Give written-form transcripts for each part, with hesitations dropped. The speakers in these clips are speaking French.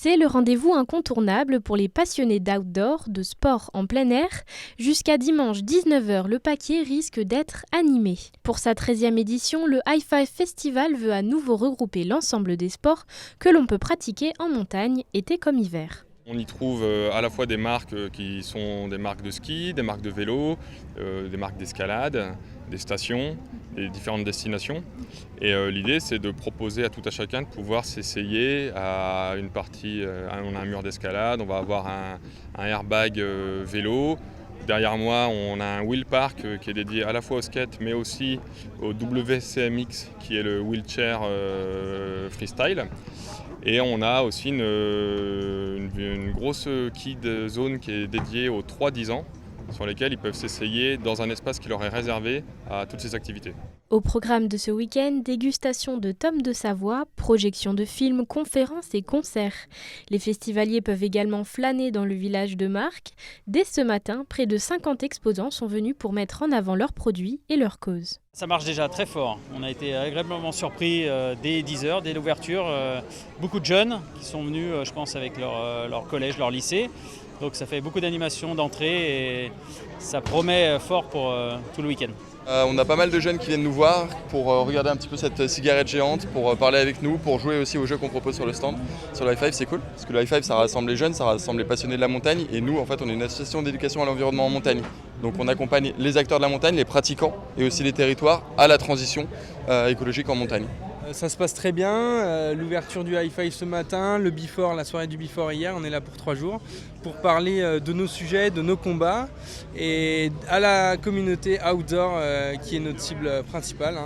C'est le rendez-vous incontournable pour les passionnés d'outdoor, de sport en plein air. Jusqu'à dimanche 19h, le paquet risque d'être animé. Pour sa 13e édition, le High Five Festival veut à nouveau regrouper l'ensemble des sports que l'on peut pratiquer en montagne, été comme hiver. On y trouve à la fois des marques qui sont des marques de ski, des marques de vélo, des marques d'escalade, des stations, des différentes destinations. Et l'idée, c'est de proposer à tout à chacun de pouvoir s'essayer à une partie. On a un mur d'escalade, on va avoir un airbag vélo. Derrière moi, on a un wheel park qui est dédié à la fois au skate, mais aussi au WCMX, qui est le wheelchair freestyle. Et on a aussi une grosse kid zone qui est dédiée aux 3-10 ans, sur lesquels ils peuvent s'essayer dans un espace qui leur est réservé à toutes ces activités. Au programme de ce week-end, dégustation de tomes de Savoie, projection de films, conférences et concerts. Les festivaliers peuvent également flâner dans le village de Marques. Dès ce matin, près de 50 exposants sont venus pour mettre en avant leurs produits et leurs causes. Ça marche déjà très fort. On a été agréablement surpris dès 10h, dès l'ouverture. Beaucoup de jeunes qui sont venus, je pense, avec leur collège, leur lycée. Donc ça fait beaucoup d'animations, d'entrée et ça promet fort pour tout le week-end. On a pas mal de jeunes qui viennent nous voir pour regarder un petit peu cette cigarette géante, pour parler avec nous, pour jouer aussi aux jeux qu'on propose sur le stand. Sur le High Five, c'est cool, parce que le High Five, ça rassemble les jeunes, ça rassemble les passionnés de la montagne. Et nous, en fait, on est une association d'éducation à l'environnement en montagne. Donc on accompagne les acteurs de la montagne, les pratiquants et aussi les territoires à la transition écologique en montagne. Ça se passe très bien, l'ouverture du High Five ce matin, le before, la soirée du before hier, on est là pour 3 jours pour parler de nos sujets, de nos combats et à la communauté outdoor qui est notre cible principale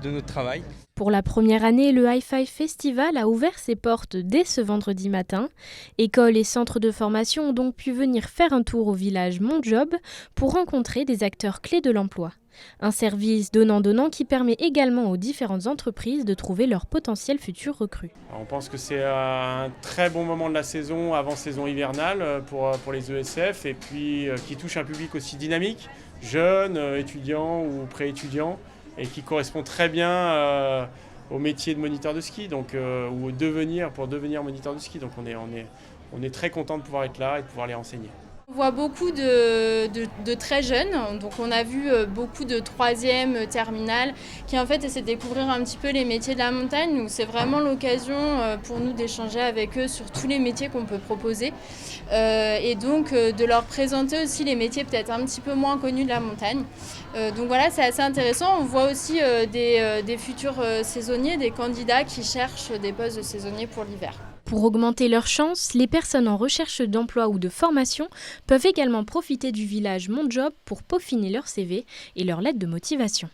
de notre travail. Pour la première année, le High Five Festival a ouvert ses portes dès ce vendredi matin. Écoles et centres de formation ont donc pu venir faire un tour au village Mon Job pour rencontrer des acteurs clés de l'emploi. Un service donnant-donnant qui permet également aux différentes entreprises de trouver leurs potentiels futurs recrues. On pense que c'est un très bon moment de la saison, avant saison hivernale pour les ESF et puis qui touche un public aussi dynamique, jeunes, étudiants ou pré-étudiants et qui correspond très bien au métier de moniteur de ski donc, ou pour devenir moniteur de ski. Donc on est très content de pouvoir être là et de pouvoir les renseigner. On voit beaucoup de très jeunes, donc on a vu beaucoup de 3e terminale qui en fait essaient de découvrir un petit peu les métiers de la montagne. Donc c'est vraiment l'occasion pour nous d'échanger avec eux sur tous les métiers qu'on peut proposer et donc de leur présenter aussi les métiers peut-être un petit peu moins connus de la montagne. Donc voilà, c'est assez intéressant. On voit aussi des futurs saisonniers, des candidats qui cherchent des postes de saisonniers pour l'hiver. Pour augmenter leurs chances, les personnes en recherche d'emploi ou de formation peuvent également profiter du village Mon Job pour peaufiner leur CV et leur lettre de motivation.